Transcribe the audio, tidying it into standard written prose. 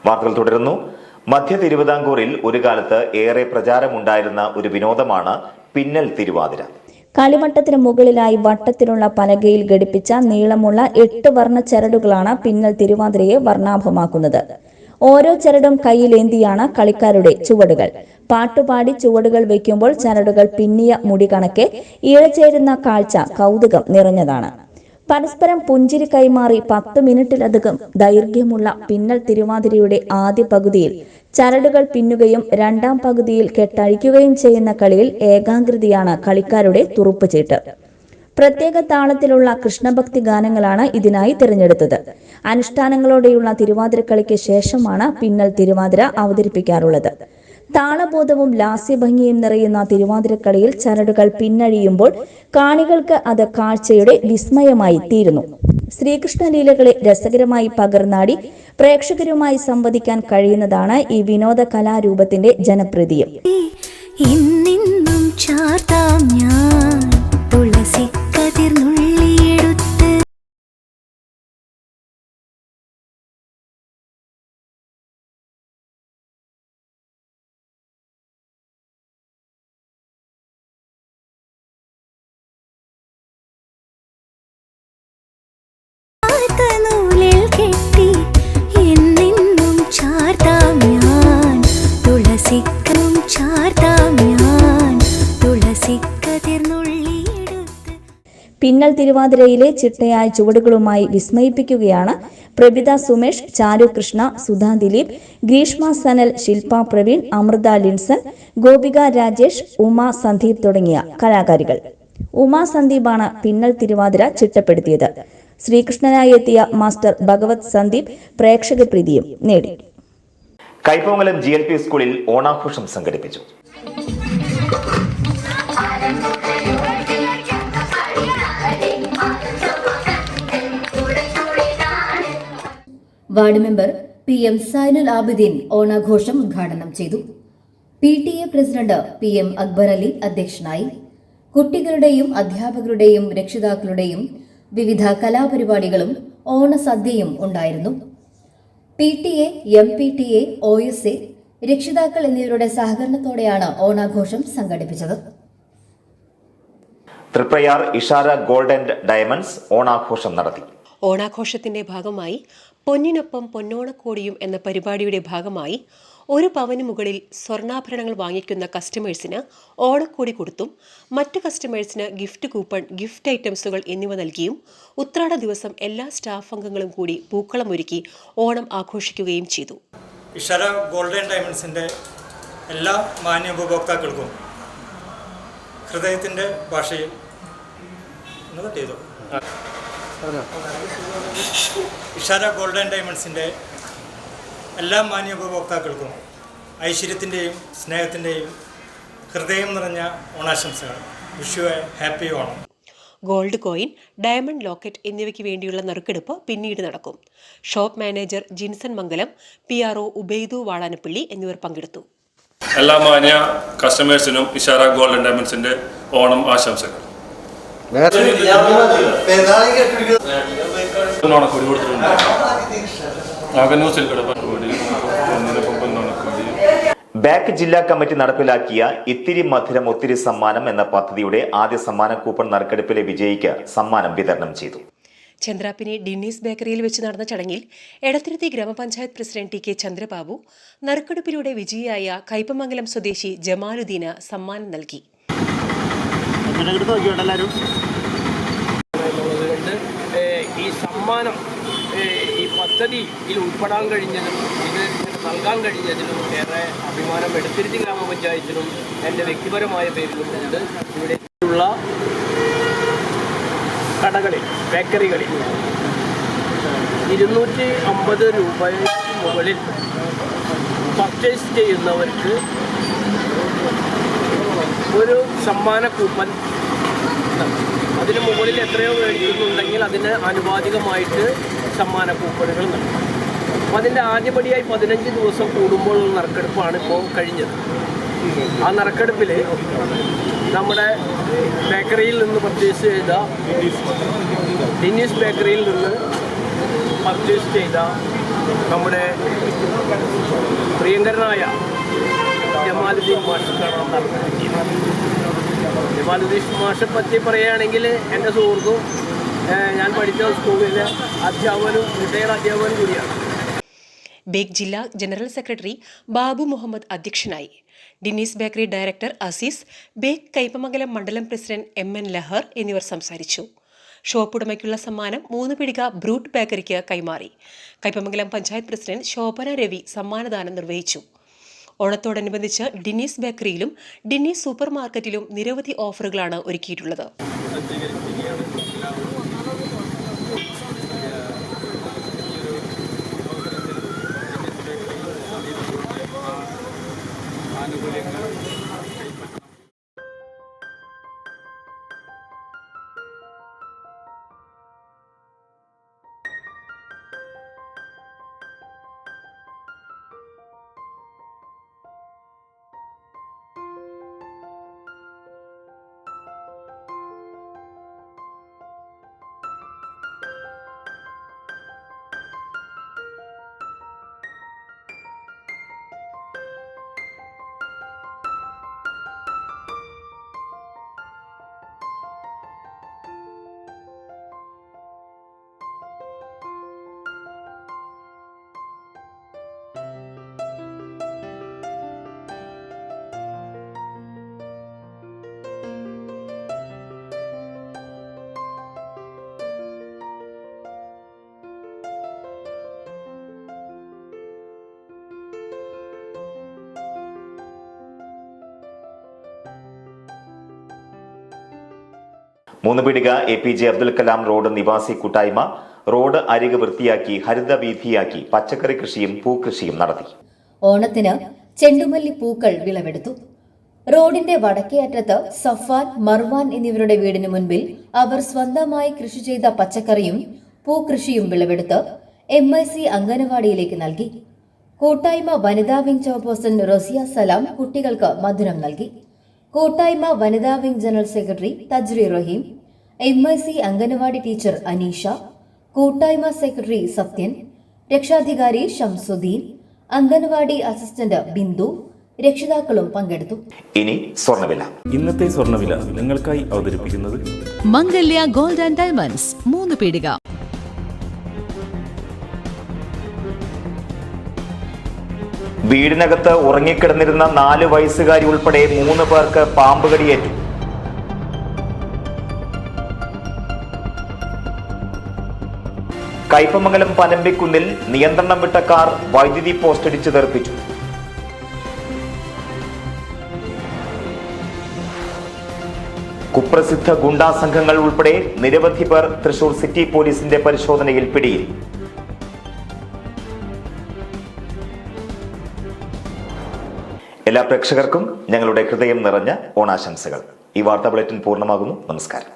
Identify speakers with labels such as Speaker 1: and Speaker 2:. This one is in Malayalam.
Speaker 1: വാർത്തകൾ തുടരുന്നു. മധ്യ തിരുവിതാംകൂറിൽ ഒരു കാലത്ത് ഏറെ പ്രചാരമുണ്ടായിരുന്ന ഒരു വിനോദമാണ് പിന്നൽ തിരുവാതിര.
Speaker 2: കളിവട്ടത്തിന് മുകളിലായി വട്ടത്തിലുള്ള പലകയിൽ ഘടിപ്പിച്ച നീളമുള്ള 8 വർണ്ണ ചരടുകളാണ് പിന്നൽ തിരുവാതിരയെ വർണ്ണാഭമാക്കുന്നത്. ഓരോ ചരടും കയ്യിലേന്തിയാണ് കളിക്കാരുടെ ചുവടുകൾ. പാട്ടുപാടി ചുവടുകൾ വയ്ക്കുമ്പോൾ ചരടുകൾ പിന്നിയ മുടി കണക്കെ ഇഴചേരുന്ന കാഴ്ച കൗതുകം നിറഞ്ഞതാണ്. പരസ്പരം പുഞ്ചിരി കൈമാറി 10 മിനിറ്റിലധികം ദൈർഘ്യമുള്ള പിന്നൽ തിരുവാതിരയുടെ ആദ്യ പകുതിയിൽ ചരടുകൾ പിന്നുകയും രണ്ടാം പകുതിയിൽ കെട്ടഴിക്കുകയും ചെയ്യുന്ന കളിയിൽ ഏകാഗ്രതയാണ് കളിക്കാരുടെ തുറുപ്പുചീട്ട്. പ്രത്യേക താളത്തിലുള്ള കൃഷ്ണഭക്തി ഗാനങ്ങളാണ് ഇതിനായി തിരഞ്ഞെടുത്തത്. അനുഷ്ഠാനങ്ങളോടെയുള്ള തിരുവാതിരക്കളിക്ക് ശേഷമാണ് പിന്നൽ തിരുവാതിര അവതരിപ്പിക്കാറുള്ളത്. താളബോധവും ലാസ്യഭംഗിയും നിറയുന്ന തിരുവാതിരക്കളിയിൽ ചരടുകൾ പിന്നഴിയുമ്പോൾ കാണികൾക്ക് അത് കാഴ്ചയുടെ വിസ്മയമായി തീരുന്നു. ശ്രീകൃഷ്ണ ലീലകളെ രസകരമായി പകർന്നാടി പ്രേക്ഷകരുമായി സംവദിക്കാൻ കഴിയുന്നതാണ് ഈ വിനോദ കലാരൂപത്തിന്റെ ജനപ്രീതിയും. പിന്നൽ തിരുവാതിരയിലെ ചിട്ടയായ ചുവടുകളുമായി വിസ്മയിപ്പിക്കുകയാണ് പ്രഭിത സുമേഷ്, ചാരു കൃഷ്ണ, സുധാ ദിലീപ്, ഗ്രീഷ്മ സനൽ, ശില്പ പ്രവീൺ, അമൃത ലിൻസൺ, ഗോപിക രാജേഷ്, ഉമാ സന്ദീപ് തുടങ്ങിയ കലാകാരികൾ. ഉമാ സന്ദീപാണ് പിന്നൽ തിരുവാതിര ചിട്ടപ്പെടുത്തിയത്. ശ്രീകൃഷ്ണനായി എത്തിയ മാസ്റ്റർ ഭഗവത് സന്ദീപ് പ്രേക്ഷക പ്രീതിയും നേടി.
Speaker 1: കൈപ്പമംഗലം GLP സ്കൂളിൽ ഓണാഘോഷം സംഘടിപ്പിച്ചു.
Speaker 3: Ward member PM Zainul Abideen ഓണാഘോഷം ഉദ്ഘാടനം ചെയ്തു. PTA president PM Akbar Ali അധ്യക്ഷനായി. കുട്ടികളുടെയും അധ്യാപകരുടെയും രക്ഷിതാക്കളുടെയും വിവിധ കലാപരിപാടികളും ഓണസദ്യയും ഉണ്ടായിരുന്നു. PTA, MPTA, OSA, രക്ഷിതാക്കൾ എന്നിവരുടെ സഹകരണത്തോടെയാണ് ഓണാഘോഷം സംഘടിപ്പിച്ചത്.
Speaker 1: Triprayar Ishara gold and diamonds ഓണാഘോഷം നടത്തി.
Speaker 4: ഓണാഘോഷത്തിന്റെ ഭാഗമായി പൊന്നിനൊപ്പം പൊന്നോണക്കോടിയും എന്ന പരിപാടിയുടെ ഭാഗമായി 1 പവന് മുകളിൽ സ്വർണ്ണാഭരണങ്ങൾ വാങ്ങിക്കുന്ന കസ്റ്റമേഴ്സിന് ഓണക്കോടി കൊടുത്തും മറ്റു കസ്റ്റമേഴ്സിന് ഗിഫ്റ്റ് കൂപ്പൺ, ഗിഫ്റ്റ് ഐറ്റംസുകൾ എന്നിവ നൽകിയും ഉത്രാട ദിവസം എല്ലാ സ്റ്റാഫ് അംഗങ്ങളും കൂടി പൂക്കളമൊരുക്കി ഓണം ആഘോഷിക്കുകയും ചെയ്തു.
Speaker 5: ഇഷാര ഗോൾഡ് ആൻഡ് ഡയമണ്ട്സിൻ്റെ എല്ലാ മാന്യ ഉപഭോക്താക്കൾക്കും ഹൃദയത്തിൻ്റെ ഭാഷയിൽ ഇഷാര ഗോൾഡ് ആൻഡ് ഡയമണ്ട്സിൻ്റെ എല്ലാ മാന്യ ഉപഭോക്താക്കൾക്കും ഐശ്വര്യത്തിൻ്റെയും സ്നേഹത്തിൻ്റെയും ഹൃദയം നിറഞ്ഞ ഓണാശംസകൾ. Wish you A happy Onam.
Speaker 4: Gold coin, diamond locket എന്നിവയ്ക്ക് വേണ്ടിയുള്ള നറുക്കെടുപ്പ് പിന്നീട് നടക്കും. ഷോപ്പ് മാനേജർ ജിൻസൺ മംഗലം, PRO ഉബൈദു വാളാനപ്പള്ളി എന്നിവർ പങ്കെടുത്തു.
Speaker 6: എല്ലാ മാന്യ കസ്റ്റമേഴ്സിനും ഇഷാര ഗോൾഡ് ആൻഡ് ഡയമണ്ട്സിന്റെ ഓണം ആശംസകൾ.
Speaker 1: ബാക്ക് ജില്ലാ കമ്മിറ്റി നടപ്പിലാക്കിയ ഇത്തിരി മധുരം ഒത്തിരി സമ്മാനം എന്ന പദ്ധതിയുടെ ആദ്യ സമ്മാന കൂപ്പൺ നറുക്കെടുപ്പിലെ വിജയിക്ക് സമ്മാനം വിതരണം ചെയ്തു.
Speaker 4: ചന്ദ്രാപ്പിനി ഡിന്നീസ് ബേക്കറിയിൽ വെച്ച് നടന്ന ചടങ്ങിൽ എടത്തിരുത്തി ഗ്രാമപഞ്ചായത്ത് പ്രസിഡന്റ് TK ചന്ദ്രബാബു നറുക്കെടുപ്പിലൂടെ വിജയിയായ കൈപ്പമംഗലം സ്വദേശി ജമാലുദ്ദീന് സമ്മാനം നൽകി.
Speaker 7: ഈ സമ്മാനം ഈ പദ്ധതിയിൽ ഉൾപ്പെടാൻ കഴിഞ്ഞതിനും ഇത് നൽകാൻ കഴിഞ്ഞതിനും ഏറെ അഭിമാനം എടത്തിരുത്തി ഗ്രാമപഞ്ചായത്തിനും എൻ്റെ വ്യക്തിപരമായ പേരിലും ഉണ്ട്. ഇവിടെയുള്ള കടകളിൽ, ബേക്കറികളിൽ 250 രൂപയ്ക്ക് മുകളിൽ പർച്ചേസ് ചെയ്യുന്നവർക്ക് ഒരു സമ്മാന കൂപ്പൺ, അതിന് മുകളിൽ എത്രയോ മേടിക്കുന്നുണ്ടെങ്കിൽ അതിന് ആനുപാതികമായിട്ട് സമ്മാന കൂപ്പണുകൾ നൽകും. അപ്പോൾ അതിൻ്റെ ആദ്യപടിയായി 15 ദിവസം കൂടുമ്പോഴുള്ള നറുക്കെടുപ്പാണ് ഇപ്പോൾ കഴിഞ്ഞത്. ആ നറുക്കെടുപ്പിൽ നമ്മുടെ ബേക്കറിയിൽ നിന്ന് പർച്ചേസ് ചെയ്ത ഡിന്നീസ് ബേക്കറിയിൽ നിന്ന് പർച്ചേസ് ചെയ്ത നമ്മുടെ പ്രിയങ്കരനായ ജമാലുദ്ദീൻ മാഷക്കാണ് നടന്നത്. ജമാലുദ്ദീൻ മാഷെ പറ്റി പറയുകയാണെങ്കിൽ എൻ്റെ സുഹൃത്തും ഞാൻ പഠിച്ച സ്കൂളിലെ അധ്യാപകനും റിട്ടയർ അധ്യാപകനും കൂടിയാണ്.
Speaker 4: ബേക്ക് ജില്ലാ ജനറൽ സെക്രട്ടറി ബാബു മുഹമ്മദ് അധ്യക്ഷനായി. ഡിന്നീസ് ബേക്കറി ഡയറക്ടർ അസീസ്, ബേക്ക് കയ്പമംഗലം മണ്ഡലം പ്രസിഡന്റ് MN ലഹർ എന്നിവർ സംസാരിച്ചു. ഷോപ്പുടമയ്ക്കുള്ള സമ്മാനം 3 പിടിക ബ്രൂട്ട് ബേക്കറിക്ക് കൈമാറി. കയ്പമംഗലം പഞ്ചായത്ത് പ്രസിഡന്റ് ശോഭന രവി സമ്മാനദാനം നിർവഹിച്ചു. ഓണത്തോടനുബന്ധിച്ച് ഡിന്നീസ് ബേക്കറിയിലും ഡിന്നീസ് സൂപ്പർ മാർക്കറ്റിലും നിരവധി ഓഫറുകളാണ് ഒരുക്കിയിട്ടുള്ളത്.
Speaker 1: മൂന്ന് പീടിക APJ അബ്ദുൽ കലാം റോഡ് നിവാസി കൂട്ടായ്മ റോഡ് അരിക് വൃത്തിയാക്കി ഹരിതവീഥിയാക്കി പച്ചക്കറി കൃഷിയും പൂക്കൃഷിയും നടത്തി.
Speaker 3: ഓണത്തിന് ചെണ്ടുമല്ലി പൂക്കൾ വിളവെടുത്തു. റോഡിന്റെ വടക്കേ അറ്റത്ത് സഫാൻ, മർവാൻ എന്നിവരുടെ വീടിന് മുൻപിൽ അവർ സ്വന്തമായി കൃഷി ചെയ്ത പച്ചക്കറിയും പൂക്കൃഷിയും വിളവെടുത്ത് MIC അംഗനവാടിയിലേക്ക് നൽകി. കൂട്ടായ്മ വനിതാ വിംഗ് ചെയർപേഴ്സൺ റസിയ സലാം കുട്ടികൾക്ക് മധുരം നൽകി. കൂട്ടായ്മ വനിതാ വിംഗ് ജനറൽ സെക്രട്ടറി തജ്രി റഹീം, MIC അംഗനവാടി ടീച്ചർ അനീഷ, കൂട്ടായ്മ സെക്രട്ടറി സത്യൻ, രക്ഷാധികാരി ഷംസുദ്ദീൻ, അംഗനവാടി അസിസ്റ്റന്റ് ബിന്ദു, രക്ഷിതാക്കളും പങ്കെടുത്തു.
Speaker 1: ഇനി സ്വർണ്ണവില.
Speaker 8: ഇന്നത്തെ സ്വർണ്ണവില നിങ്ങൾക്കായി അവതരിപ്പിക്കുന്നത്
Speaker 9: മംഗല്യ ഗോൾഡ് ആൻഡ് ഡയമണ്ട്സ് 3 പീടിക.
Speaker 1: വീടിനകത്ത് ഉറങ്ങിക്കിടന്നിരുന്ന 4 വയസ്സുകാരി ഉൾപ്പെടെ 3 പേർക്ക് പാമ്പ് കടിയേറ്റു. കയ്പമംഗലം പനമ്പിക്കുന്നിൽ നിയന്ത്രണം വിട്ട കാർ വൈദ്യുതി പോസ്റ്റടിച്ച് തെറിപ്പിച്ചു. കുപ്രസിദ്ധ ഗുണ്ടാ സംഘങ്ങൾ ഉൾപ്പെടെ നിരവധി പേർ തൃശൂർ സിറ്റി പോലീസിന്റെ പരിശോധനയിൽ പിടിയിൽ. എല്ലാ പ്രേക്ഷകർക്കും ഞങ്ങളുടെ ഹൃദയം നിറഞ്ഞ ഓണാശംസകൾ. ഈ വാർത്താ ബുള്ളറ്റിൻ പൂർണ്ണമാകുന്നു. നമസ്കാരം.